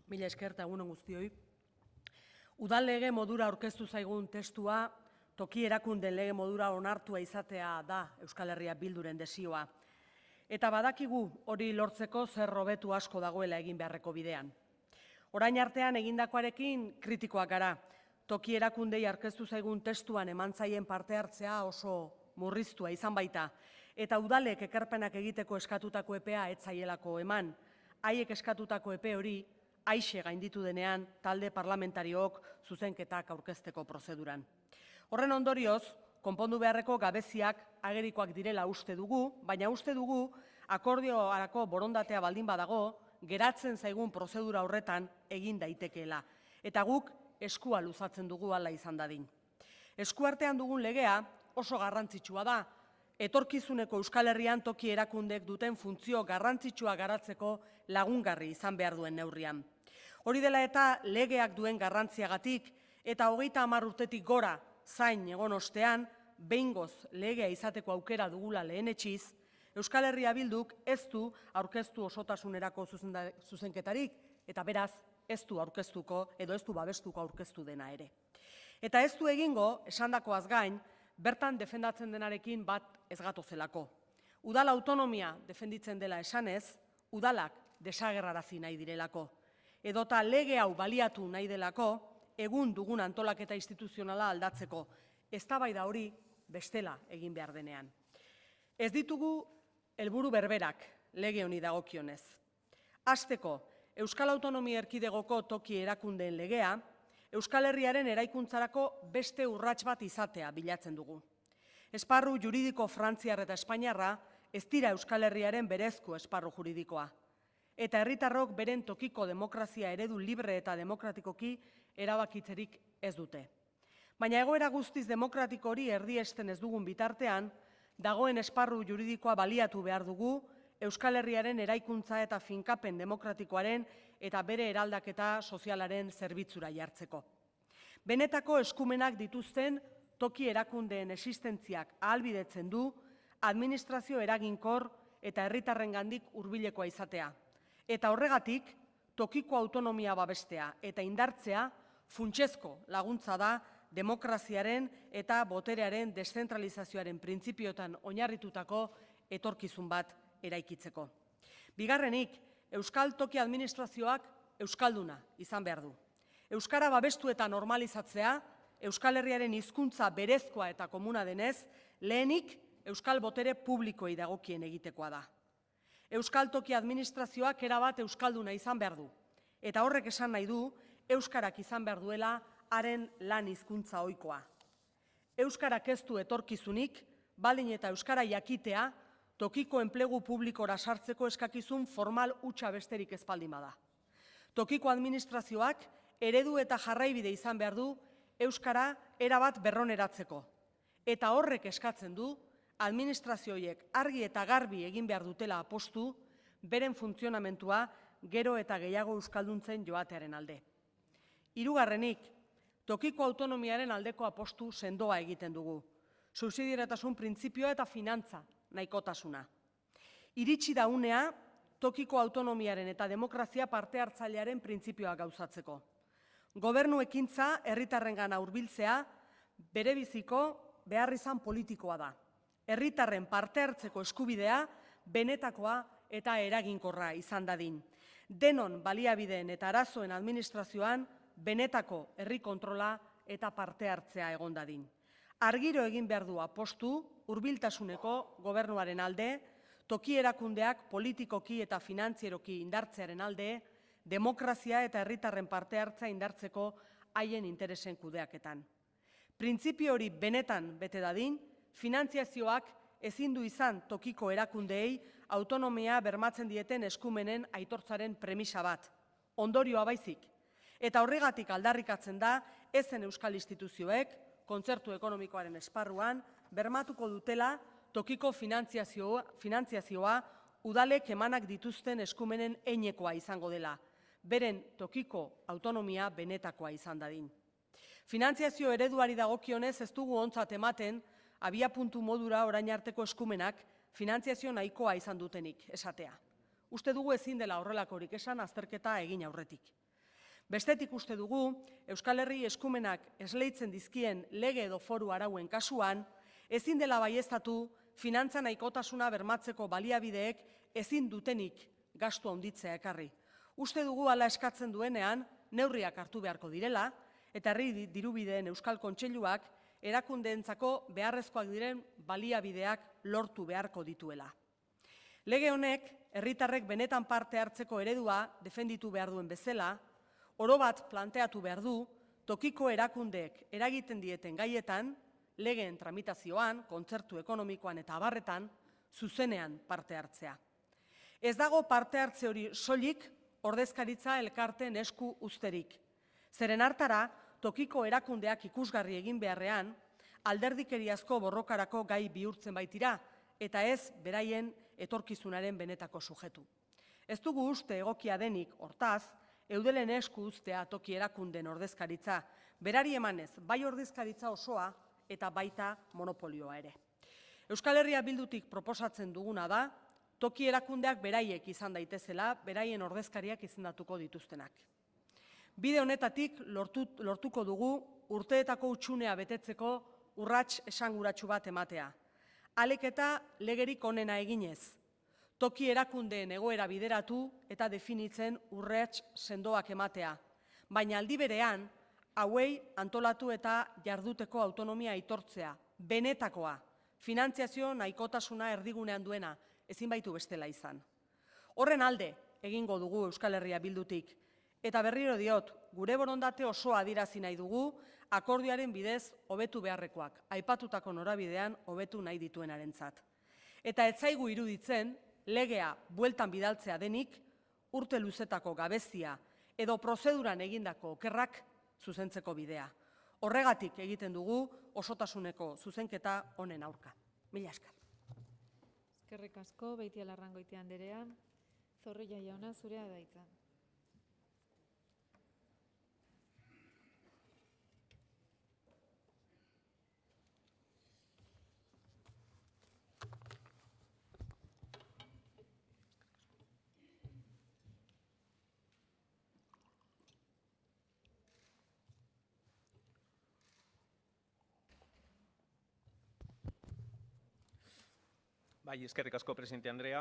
Mila esker eta egun on guztioi. Udal lege modura aurkeztu zaigun testua, toki erakundeen lege modura onartua izatea da Euskal Herria Bilduren desioa. Eta badakigu hori lortzeko zer hobetu asko dagoela egin beharreko bidean. Orain artean egindakoarekin kritikoak gara. Toki erakundei aurkeztu zaigun testuan eman zaien parte hartzea oso murriztua izan baita. Eta udalek ekarpenak egiteko eskatutako epea ez zaielako eman. Haiek eskatutako epe hori aixe gainditu denean talde parlamentariok zuzenketak aurkezteko prozeduran. Horren ondorioz, konpondu beharreko gabeziak agerikoak direla uste dugu, baina uste dugu akordioarako borondatea baldin badago, geratzen zaigun prozedura horretan egin daitekeela. Eta guk eskua luzatzen dugu hala izan dadin. Eskuartean dugun legea oso garrantzitsua da, etorkizuneko Euskal Herrian toki erakundek duten funtzio garrantzitsua garatzeko lagungarri izan behar duen neurrian. Hori dela eta legeak duen garrantziagatik eta 30 urtetik gora zain egon ostean, behingoz legea izateko aukera dugula lehenetsiz, Euskal Herria Bilduk ez du aurkeztu osotasunerako zuzenketarik eta beraz ez du aurkeztuko edo ez du babestuko aurkeztu dena ere. Eta ez du egingo, esandakoaz gain, bertan defendatzen denarekin bat ez gatozelako. Udal autonomia defenditzen dela esanez, udalak desagerrarazi nahi direlako. Edota lege hau baliatu nahi delako, egun dugun antolaketa instituzionala aldatzeko. Eztabaida hori bestela egin behar denean. Ez ditugu helburu berberak lege honi dagokionez. Hasteko, Euskal Autonomia Erkidegoko toki erakundeen legea, Euskal Herriaren eraikuntzarako beste urrats bat izatea bilatzen dugu. Esparru juridiko frantziar eta espainiarra ez dira Euskal Herriaren berezko esparru juridikoa. Eta herritarrok beren tokiko demokrazia eredu libre eta demokratikoki erabakitzerik ez dute. Baina egoera guztiz demokratiko hori erdiesten ez dugun bitartean, dagoen esparru juridikoa baliatu behar dugu Euskal Herriaren eraikuntza eta finkapen demokratikoaren eta bere eraldaketa sozialaren zerbitzura jartzeko. Benetako eskumenak dituzten toki erakundeen existentziak ahalbidetzen du administrazio eraginkor eta herritarrengandik hurbilekoa izatea. Eta horregatik, tokiko autonomia babestea eta indartzea funtsezko laguntza da demokraziaren eta boterearen deszentralizazioaren printzipioetan oinarritutako etorkizun bat eraikitzeko. Bigarrenik, Euskal Toki Administrazioak euskalduna izan behar du. Euskara babestu eta normalizatzea, Euskal Herriaren hizkuntza berezkoa eta komuna denez, lehenik Euskal Botere publikoei dagokien egitekoa da. Euskal Toki Administrazioak erabat euskalduna izan behar du. Eta horrek esan nahi du, euskarak izan behar duela haren lan hizkuntza ohikoa. Euskarak ez du etorkizunik, baldin eta euskara jakitea, tokiko enplegu publikora sartzeko eskakizun formal hutsa besterik ez baldin bada. Tokiko administrazioak eredu eta jarraibide izan behar du euskara erabat berroneratzeko. Eta horrek eskatzen du administrazioiek argi eta garbi egin behar dutela apostu, beren funtzionamentua gero eta gehiago euskalduntzen joatearen alde. Hirugarrenik, tokiko autonomiaren aldeko apostu sendoa egiten dugu. Subsidiariotasun printzipioa eta finantza nahikotasuna. Iritsi da unea tokiko autonomiaren eta demokrazia parte hartzailearen printzipioa gauzatzeko. Gobernu ekintza herritarrengana hurbiltzea berebiziko beharrizan politikoa da. Herritarren parte hartzeko eskubidea benetakoa eta eraginkorra izan dadin. Denon baliabideen eta arazoen administrazioan benetako herri kontrola eta parte hartzea egon dadin. Argiro egin behar du apostu, hurbiltasuneko gobernuaren alde, toki erakundeak politikoki eta finantzieroki indartzearen alde, demokrazia eta herritarren parte hartza indartzeko haien interesen kudeaketan. Printzipio hori benetan bete dadin, finantziazioak ezin du izan tokiko erakundeei autonomia bermatzen dieten eskumenen aitortzaren premisa bat, ondorioa baizik. Eta horregatik aldarrikatzen da ezen euskal instituzioek, kontzertu ekonomikoaren esparruan, bermatuko dutela tokiko finantziazioa udalek emanak dituzten eskumenen heinekoa izango dela, beren tokiko autonomia benetakoa izan dadin. Finantziazio ereduari dagokionez ez dugu ontzat ematen abiapuntu modura orain arteko eskumenak finantziazio nahikoa izan dutenik esatea. Uste dugu ezin dela horrelakorik esan azterketa egin aurretik. Bestetik uste dugu, Euskal Herri eskumenak esleitzen dizkien lege edo foru arauen kasuan, ezin dela baieztatu finantza nahikotasuna bermatzeko baliabideek ezin dutenik gastu handitzea ekarri. Uste dugu hala eskatzen duenean, neurriak hartu beharko direla, eta herri dirubideen Euskal Kontseiluak erakundeentzako beharrezkoak diren baliabideak lortu beharko dituela. Lege honek, herritarrek benetan parte hartzeko eredua defenditu behar duen bezala, oro bat planteatu behar du, tokiko erakundeek eragiten dieten gaietan, legeen tramitazioan, kontzertu ekonomikoan eta abarretan, zuzenean parte hartzea. Ez dago parte hartze hori soilik ordezkaritza elkarteen esku uzterik. Zeren hartara, tokiko erakundeak ikusgarri egin beharrean, alderdikeriazko borrokarako gai bihurtzen baitira, eta ez beraien etorkizunaren benetako sujetu. Ez dugu uste egokia denik, hortaz, eudelen esku uztea toki erakunden ordezkaritza, berari emanez, bai ordezkaritza osoa eta baita monopolioa ere. Euskal Herria Bildutik proposatzen duguna da, toki erakundeak beraiek izan daitezela, beraien ordezkariak izendatuko dituztenak. Bide honetatik lortuko dugu urteetako hutsunea betetzeko urrats esanguratsu bat ematea. Ahalik eta legerik onena eginez, toki erakundeen egoera bideratu eta definitzen urrats sendoak ematea. Baina aldi berean, hauei antolatu eta jarduteko autonomia aitortzea, benetakoa, finantziazio nahikotasuna erdigunean duena, ezin baitu bestela izan. Horren alde egingo dugu Euskal Herria Bildutik, eta berriro diot, gure borondate osoa adierazi nahi dugu, akordioaren bidez hobetu beharrekoak, aipatutako norabidean hobetu nahi dituenarentzat. Eta ez zaigu iruditzen, legea bueltan bidaltzea denik, urte luzetako gabezia edo prozeduran egindako okerrak zuzentzeko bidea. Horregatik egiten dugu osotasuneko zuzenketa honen aurka. Mila esker. Eskerrik asko, Beitialarrangoitia andrea. Zorrilla jauna, zurea da hitza. Bai, eskerrik asko, presidente andrea.